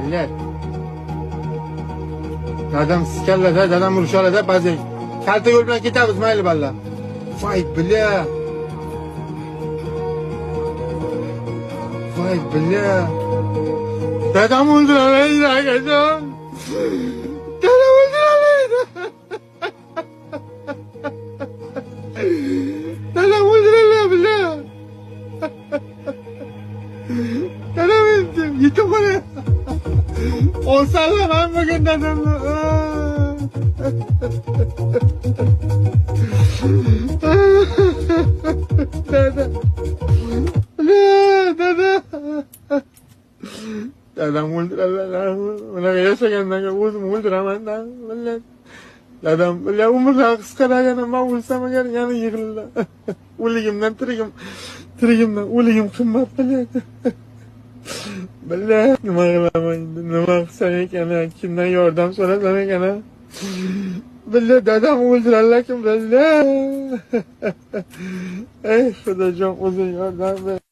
Millet. Dadam sikalada, dadam urushadi, ba'zan kalta yo'l bilan ketamiz, mayli balla. Voy bila. Voy bila. Dadam o'ldiradi, akajon. Dadam o'ldiradi. Dadam o'ldiradi bila. Dadam yetib qoladi. Olsanlar hammaga dadamni. Dada. Dada. Dadam o'ldiradilar. Unaqa yashagandan keyin o'zim o'ldiraman. Dadam umrdan qisqaragani men o'lsam agar yana yig'iladi. O'ligimdan tirigimdan o'ligim qimmat biladi. Billa nima qilaman endi, nima qilsam ekan, kimdan yordam so'rasam ekan. Billa dadam o'ldiradilar kim billa. Ey xudojon o'zing yordam ber.